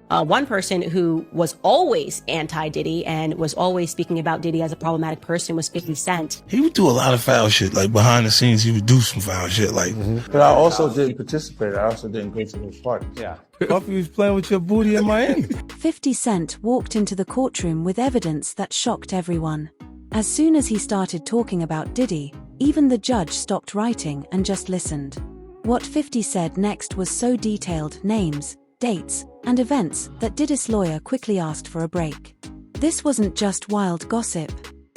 One person who was always anti-Diddy and was always speaking about Diddy as a problematic person was 50 Cent. He would do a lot of foul shit. Like behind the scenes, he would do some foul shit. Like, But I also didn't participate. I also didn't go to those parties. Yeah. Puffy was playing with your booty in Miami. 50 Cent walked into the courtroom with evidence that shocked everyone. As soon as he started talking about Diddy, even the judge stopped writing and just listened. What 50 said next was so detailed, names, dates, and events, that Diddy's lawyer quickly asked for a break. This wasn't just wild gossip.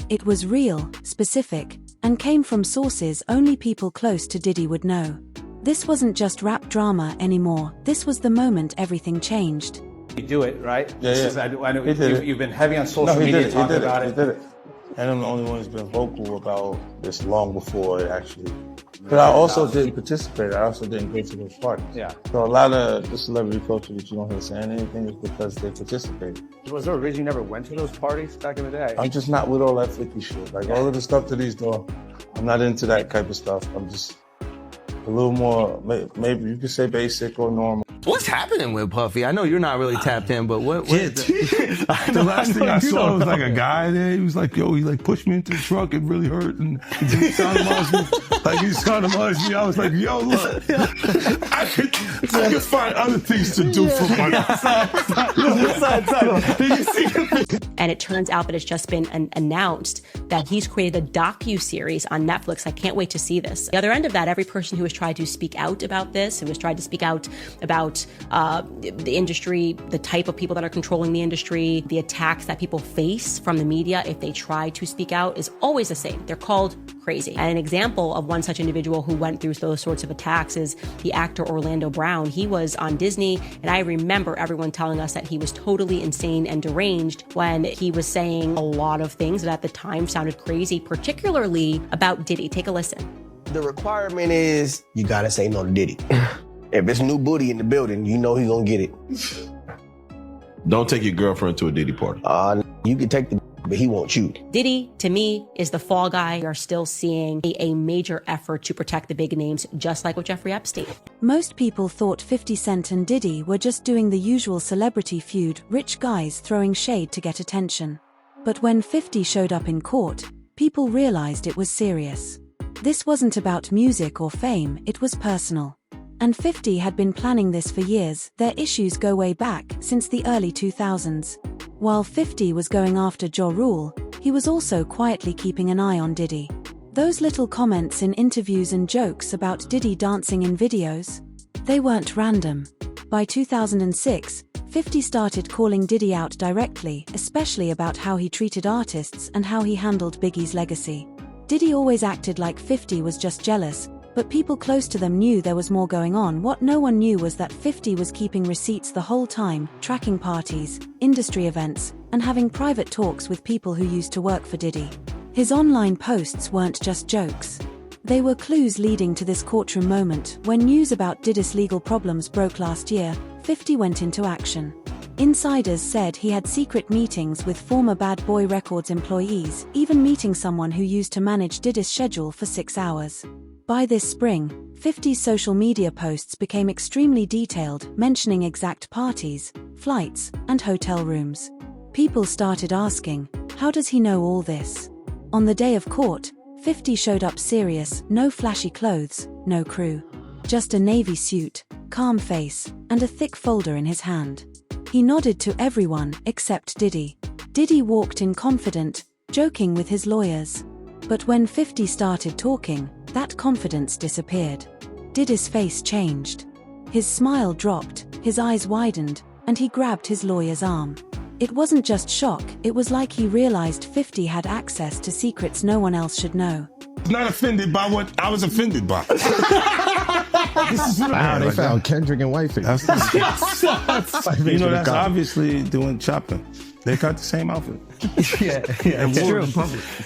It was real, specific, and came from sources only people close to Diddy would know. This wasn't just rap drama anymore. This was the moment everything changed. You do it, right? Yeah. I know you've been heavy on social media talking about it. He did it. And I'm the only one who's been vocal about this long before it actually. But I also didn't participate. I also didn't go to those parties. Yeah. So a lot of the celebrity culture that you don't hear saying anything is because they participated. Was there a reason you never went to those parties back in the day? I'm just not with all that 50 shit. Like all of the stuff that he's doing, I'm not into that type of stuff. I'm just a little more, maybe you could say basic or normal. What's happening with Puffy? I know you're not really tapped in, but what The last thing I saw was like a guy there. He was like, yo, he like pushed me into the truck. It really hurt. And he sounded like he sounded me. I was like, yo, look, I could find other things to do for money. And it turns out that it's just been announced that he's created a docu-series on Netflix. I can't wait to see this. The other end of that, every person who has tried to speak out about this, who has tried to speak out about the industry, the type of people that are controlling the industry, the attacks that people face from the media if they try to speak out, is always the same. They're called crazy. And an example of one such individual who went through those sorts of attacks is the actor Orlando Brown. He was on Disney, and I remember everyone telling us that he was totally insane and deranged when he was saying a lot of things that at the time sounded crazy, particularly about Diddy. Take a listen. The requirement is you gotta say no to Diddy. If it's new booty in the building, you know he gonna get it. Don't take your girlfriend to a Diddy party. You can take the, but he won't you. Diddy, to me, is the fall guy. We are still seeing a major effort to protect the big names, just like with Jeffrey Epstein. Most people thought 50 Cent and Diddy were just doing the usual celebrity feud, rich guys throwing shade to get attention. But when 50 showed up in court, people realized it was serious. This wasn't about music or fame, it was personal. And 50 had been planning this for years. Their issues go way back, since the early 2000s. While 50 was going after Ja Rule, he was also quietly keeping an eye on Diddy. Those little comments in interviews and jokes about Diddy dancing in videos, they weren't random. By 2006, 50 started calling Diddy out directly, especially about how he treated artists and how he handled Biggie's legacy. Diddy always acted like 50 was just jealous, but people close to them knew there was more going on. What no one knew was that 50 was keeping receipts the whole time, tracking parties, industry events, and having private talks with people who used to work for Diddy. His online posts weren't just jokes. They were clues leading to this courtroom moment. When news about Diddy's legal problems broke last year, 50 went into action. Insiders said he had secret meetings with former Bad Boy Records employees, even meeting someone who used to manage Diddy's schedule for 6 hours. By this spring, 50's social media posts became extremely detailed, mentioning exact parties, flights, and hotel rooms. People started asking, how does he know all this? On the day of court, 50 showed up serious, no flashy clothes, no crew. Just a navy suit, calm face, and a thick folder in his hand. He nodded to everyone except Diddy. Diddy walked in confident, joking with his lawyers. But when 50 started talking, that confidence disappeared. Diddy's face changed. His smile dropped, his eyes widened, and he grabbed his lawyer's arm. It wasn't just shock, it was like he realized 50 had access to secrets no one else should know. Not offended by what I was offended by. Wow, they found Kendrick and Whiteface. You know, that's obviously doing shopping. They got the same outfit. Yeah, it's true.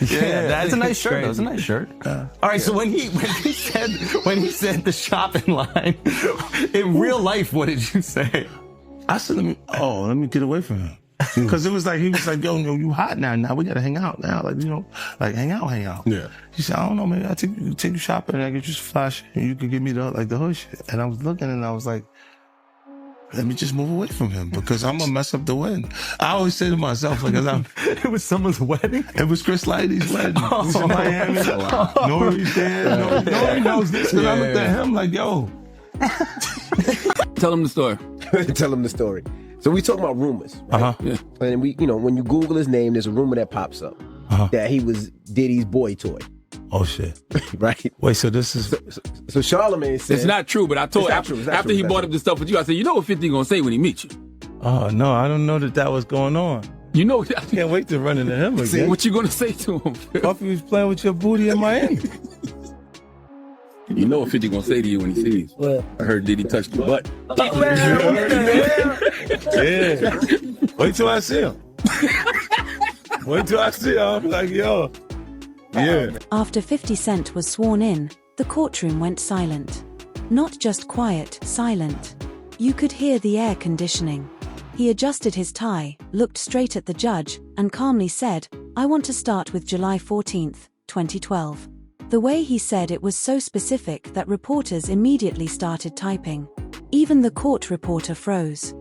Yeah, that's a nice shirt. That's a nice shirt. All right, so when he said the shopping line, in real life, what did you say? I said, let me get away from him. Because he was like, yo, you hot now. Now we gotta hang out now. Like, you know, like hang out. Yeah. He said, I don't know, maybe I'll take you shopping and I get you some flash and you can give me the hood shit. And I was looking and I was like, let me just move away from him because I'm gonna mess up the wedding. I always say to myself, like, it was someone's wedding? It was Chris Lighty's wedding. It was in Miami. Nori's there. Nori knows this because I looked at him like, yo. Tell him the story. Tell him the story. So we talking about rumors, right? Yeah. And we, when you Google his name, there's a rumor that pops up that he was Diddy's boy toy. Oh shit! Right? Wait, so this is so Charlamagne said it's not true, but I told after he brought up the stuff with you, I said, you know what 50 gonna say when he meets you? Oh no, I don't know that was going on. You know, I can't wait to run into him again. See, what you gonna say to him? Puffy was playing with your booty in Miami. You know what 50 gonna say to you when he sees you. What? I heard Diddy touch the butt. Yeah. Wait till I see him. Wait till I see him. I'm like, yo. Yeah. After 50 Cent was sworn in, the courtroom went silent. Not just quiet, silent. You could hear the air conditioning. He adjusted his tie, looked straight at the judge, and calmly said, I want to start with July 14th, 2012. The way he said it was so specific that reporters immediately started typing. Even the court reporter froze.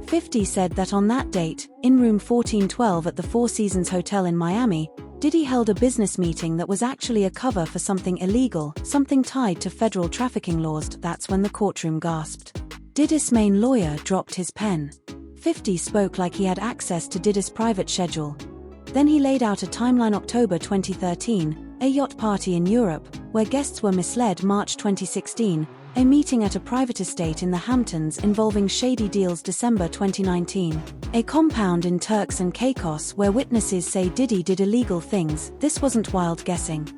50 said that on that date, in room 1412 at the Four Seasons Hotel in Miami, Diddy held a business meeting that was actually a cover for something illegal, something tied to federal trafficking laws. That's when the courtroom gasped. Diddy's main lawyer dropped his pen. 50 spoke like he had access to Diddy's private schedule. Then he laid out a timeline: October 2013, a yacht party in Europe, where guests were misled; March 2016, a meeting at a private estate in the Hamptons involving shady deals; December 2019, a compound in Turks and Caicos where witnesses say Diddy did illegal things. This wasn't wild guessing.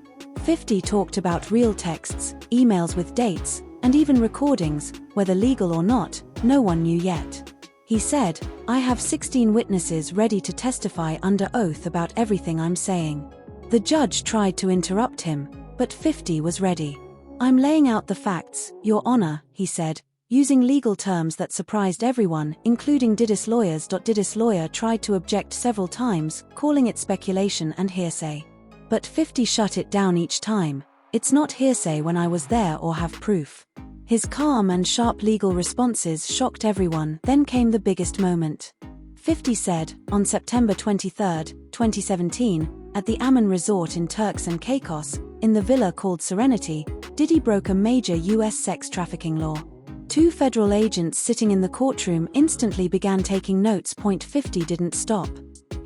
50 talked about real texts, emails with dates, and even recordings, whether legal or not, no one knew yet. He said, I have 16 witnesses ready to testify under oath about everything I'm saying. The judge tried to interrupt him, but 50 was ready. I'm laying out the facts, Your Honor, he said, using legal terms that surprised everyone, including Diddy's lawyers. Diddy's lawyer tried to object several times, calling it speculation and hearsay. But 50 shut it down each time. It's not hearsay when I was there or have proof. His calm and sharp legal responses shocked everyone. Then came the biggest moment. 50 said, on September 23, 2017, at the Ammon Resort in Turks and Caicos, in the villa called Serenity, Diddy broke a major U.S. sex trafficking law. 2 federal agents sitting in the courtroom instantly began taking notes. 50 didn't stop.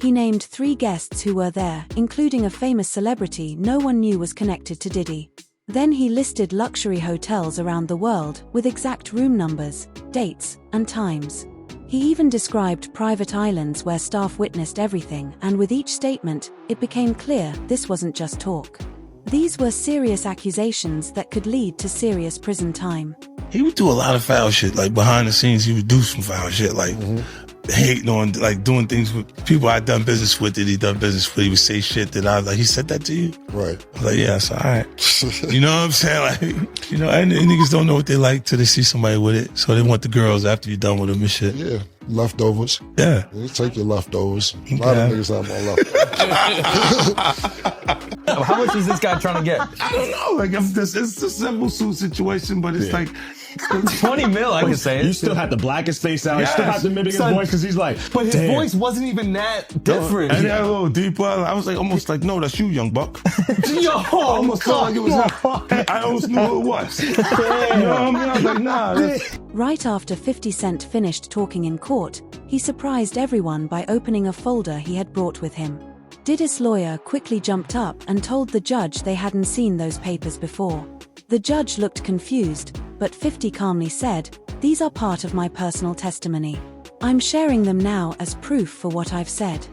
He named 3 guests who were there, including a famous celebrity no one knew was connected to Diddy. Then he listed luxury hotels around the world, with exact room numbers, dates, and times. He even described private islands where staff witnessed everything, and with each statement, it became clear this wasn't just talk. These were serious accusations that could lead to serious prison time. He would do a lot of foul shit, like behind the scenes. He would do some foul shit, like hating on, like doing things with people I'd done business with that he done business with. He would say shit that I was like, he said that to you? Right. I was like, yeah, it's all right. You know what I'm saying? Like, you know, and niggas don't know what they like till they see somebody with it. So they want the girls after you're done with them and shit. Yeah. Leftovers. Yeah. You take your leftovers. A lot of niggas have my leftovers. How much is this guy trying to get? I don't know. Like, it's a simple suit situation, but it's like 20 mil, I can say it. You still have to black his face out. You still have to mimic his voice because he's like, but his voice wasn't even that different. And that a little deeper. I was like, almost like, no, that's you, young buck. Yo, I almost felt like it was him. I almost knew who it was. You know what I mean? I was like, nah. Right after 50 Cent finished talking in court, he surprised everyone by opening a folder he had brought with him. Diddy's lawyer quickly jumped up and told the judge they hadn't seen those papers before. The judge looked confused, but 50 calmly said, these are part of my personal testimony. I'm sharing them now as proof for what I've said.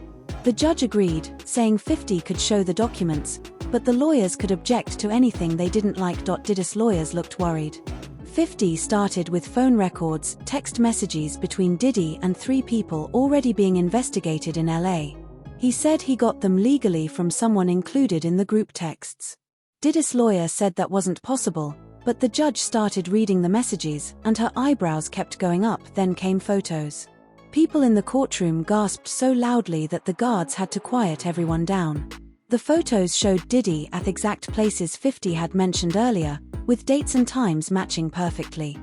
The judge agreed, saying 50 could show the documents, but the lawyers could object to anything they didn't like. Diddy's lawyers looked worried. 50 started with phone records, text messages between Diddy and 3 people already being investigated in LA. He said he got them legally from someone included in the group texts. Diddy's lawyer said that wasn't possible, but the judge started reading the messages, and her eyebrows kept going up. Then came photos. People in the courtroom gasped so loudly that the guards had to quiet everyone down. The photos showed Diddy at exact places 50 had mentioned earlier, with dates and times matching perfectly.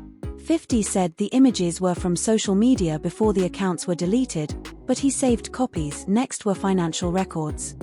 50 said the images were from social media before the accounts were deleted, but he saved copies. Next were financial records.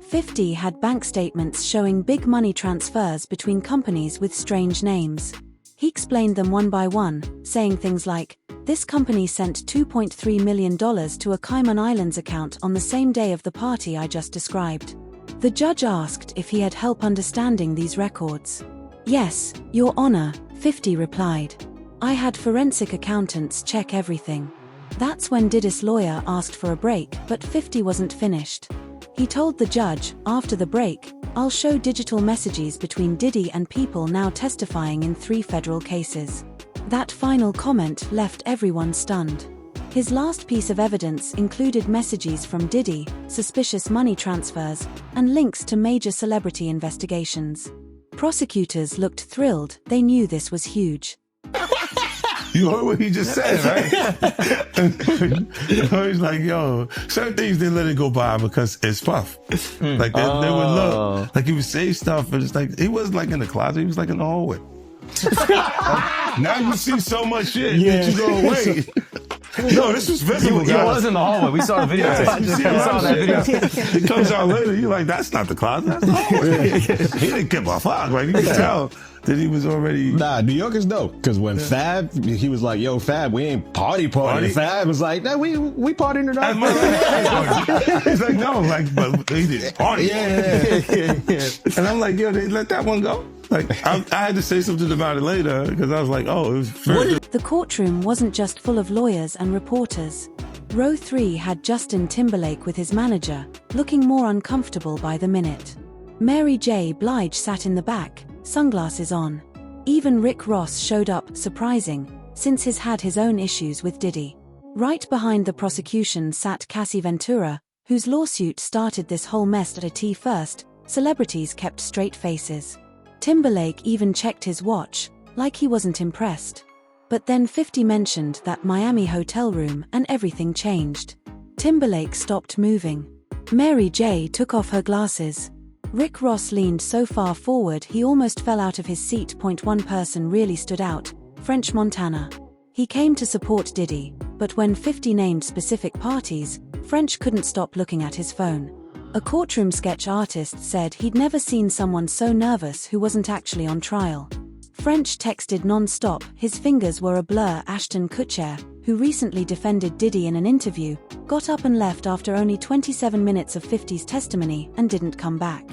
50 had bank statements showing big money transfers between companies with strange names. He explained them one by one, saying things like, "This company sent $2.3 million to a Cayman Islands account on the same day of the party I just described." The judge asked if he had help understanding these records. "Yes, Your Honor," 50 replied. "I had forensic accountants check everything." That's when Diddy's lawyer asked for a break, but 50 wasn't finished. He told the judge, after the break, "I'll show digital messages between Diddy and people now testifying in 3 federal cases." That final comment left everyone stunned. His last piece of evidence included messages from Diddy, suspicious money transfers, and links to major celebrity investigations. Prosecutors looked thrilled. They knew this was huge. You heard what he just said, right? He's like, yo, certain things they let it go by because it's puff. Like they would look, like he would say stuff, but it's like he wasn't like in the closet, he was like in the hallway. Now you see so much shit that you go, wait. No, this was visible, guys. He was in the hallway. We saw the video. It comes out later. You're like, that's not the closet. That's the hallway. He didn't give a fuck. Like, you could tell that he was already... Nah, New Yorkers know. Because when Fab, he was like, yo, Fab, we ain't party. Fab was like, nah, we partying tonight. He's like, no, like, but he didn't party. Yeah. And I'm like, yo, they let that one go? Like, I had to say something about it later because I was like, oh, it was very... The courtroom wasn't just full of lawyers and reporters. Row 3 had Justin Timberlake with his manager, looking more uncomfortable by the minute. Mary J. Blige sat in the back, sunglasses on. Even Rick Ross showed up, surprising, since he's had his own issues with Diddy. Right behind the prosecution sat Cassie Ventura, whose lawsuit started this whole mess at a T first. Celebrities kept straight faces. Timberlake even checked his watch, like he wasn't impressed. But then 50 mentioned that Miami hotel room and everything changed. Timberlake stopped moving. Mary J. took off her glasses. Rick Ross leaned so far forward he almost fell out of his seat. One person really stood out, French Montana. He came to support Diddy, but when 50 named specific parties, French couldn't stop looking at his phone. A courtroom sketch artist said he'd never seen someone so nervous who wasn't actually on trial. French texted non-stop, his fingers were a blur. Ashton Kutcher, who recently defended Diddy in an interview, got up and left after only 27 minutes of 50's testimony and didn't come back.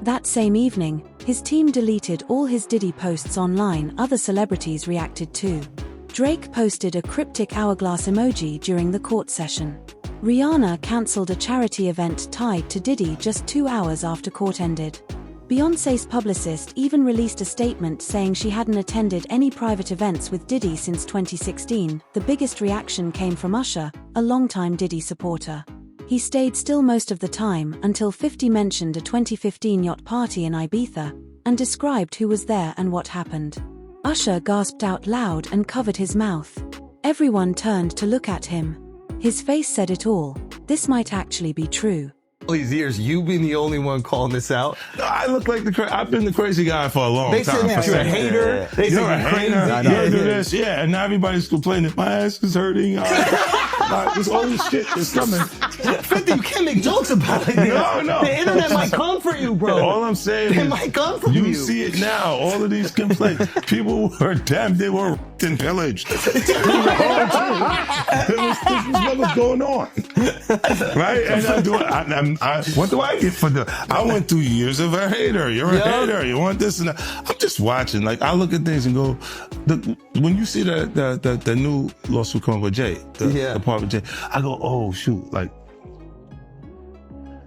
That same evening, his team deleted all his Diddy posts online. Other celebrities reacted too. Drake posted a cryptic hourglass emoji during the court session. Rihanna cancelled a charity event tied to Diddy just 2 hours after court ended. Beyoncé's publicist even released a statement saying she hadn't attended any private events with Diddy since 2016. The biggest reaction came from Usher, a longtime Diddy supporter. He stayed still most of the time until 50 mentioned a 2015 yacht party in Ibiza and described who was there and what happened. Usher gasped out loud and covered his mouth. Everyone turned to look at him. His face said it all. This might actually be true. All these years, you've been the only one calling this out. No, I look like I've been the crazy guy for a long time. They say you're a hater. They say you're crazy. You do this, yeah. And now everybody's complaining. My ass is hurting. This all this shit is coming. 50, you can't make jokes about it. No. The internet might comfort you, bro. All I'm saying it might comfort you. You see it now. All of these complaints. People were damn. They were and pillaged. This was never going on, right? And what do I get for I went through years of a hater. You're a hater. You want this and that. I'm just watching. Like I look at things and go, when you see the new lawsuit coming with Jay, the part with Jay, I go, oh shoot, like.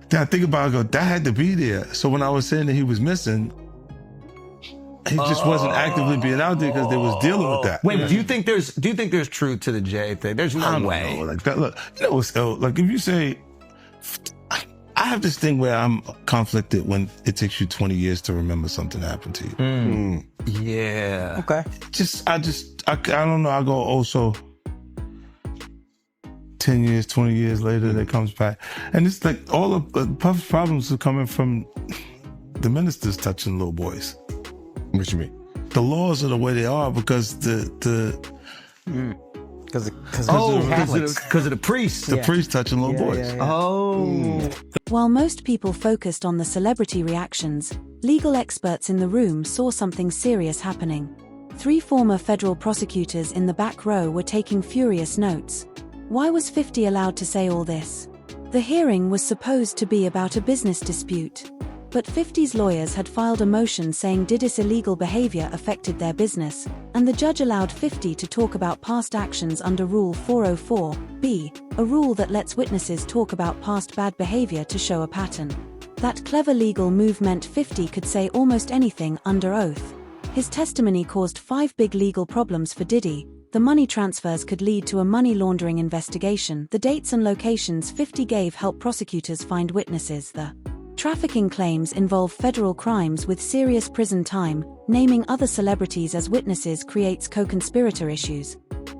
Then I think about it, I go, that had to be there. So when I was saying that he was missing, he just wasn't actively being out there because they was dealing with that. Wait, do you think there's truth to the Jay thing? There's no way. Like that, look, like if you say, I have this thing where I'm conflicted when it takes you 20 years to remember something that happened to you. Yeah. Okay. I don't know. I go also 10 years, 20 years later, that comes back. And it's like all of the Puff's problems are coming from the ministers touching little boys. What you mean? The laws are the way they are because the Because of the priest. The priest touching little boys. Oh. While most people focused on the celebrity reactions, legal experts in the room saw something serious happening. 3 former federal prosecutors in the back row were taking furious notes. Why was 50 allowed to say all this? The hearing was supposed to be about a business dispute. But 50's lawyers had filed a motion saying Diddy's illegal behavior affected their business, and the judge allowed 50 to talk about past actions under Rule 404(b), a rule that lets witnesses talk about past bad behavior to show a pattern. That clever legal move meant 50 could say almost anything under oath. His testimony caused 5 big legal problems for Diddy. The money transfers could lead to a money laundering investigation. The dates and locations 50 gave help prosecutors find witnesses. The trafficking claims involve federal crimes with serious prison time. Naming other celebrities as witnesses creates co-conspirator issues.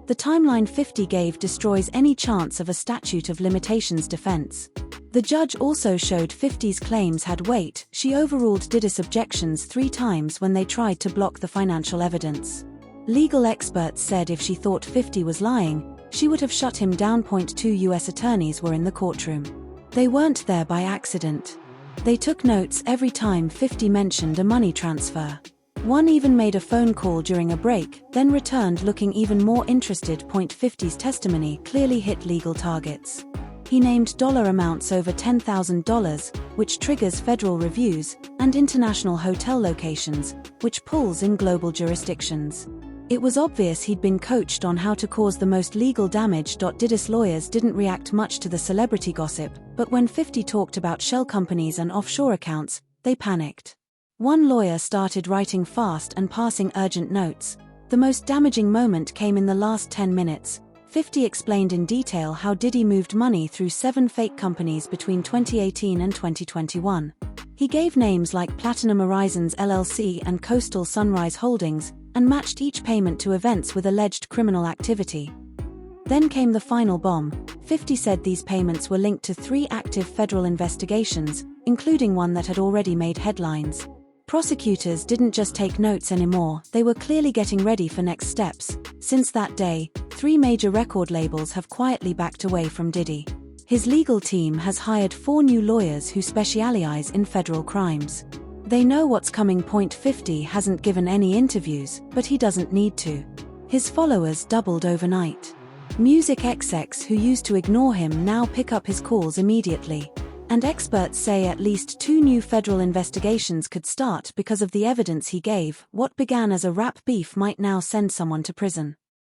The timeline 50 gave destroys any chance of a statute of limitations defense. The judge also showed 50's claims had weight. She overruled Diddy's objections 3 times when they tried to block the financial evidence. Legal experts said if she thought 50 was lying, she would have shut him down. 2 U.S. attorneys were in the courtroom. They weren't there by accident. They took notes every time 50 mentioned a money transfer. One even made a phone call during a break, then returned looking even more interested. 50's testimony clearly hit legal targets. He named dollar amounts over $10,000, which triggers federal reviews, and international hotel locations, which pulls in global jurisdictions. It was obvious he'd been coached on how to cause the most legal damage. Diddy's lawyers didn't react much to the celebrity gossip, but when 50 talked about shell companies and offshore accounts, they panicked. One lawyer started writing fast and passing urgent notes. The most damaging moment came in the last 10 minutes. 50 explained in detail how Diddy moved money through 7 fake companies between 2018 and 2021. He gave names like Platinum Horizons LLC and Coastal Sunrise Holdings, and matched each payment to events with alleged criminal activity. Then came the final bomb. 50 said these payments were linked to 3 active federal investigations, including one that had already made headlines. Prosecutors didn't just take notes anymore, they were clearly getting ready for next steps. Since that day, 3 major record labels have quietly backed away from Diddy. His legal team has hired 4 new lawyers who specialize in federal crimes. They know what's coming. 50 hasn't given any interviews, but he doesn't need to. His followers doubled overnight. Music execs who used to ignore him now pick up his calls immediately. And experts say at least 2 new federal investigations could start because of the evidence he gave. What began as a rap beef might now send someone to prison.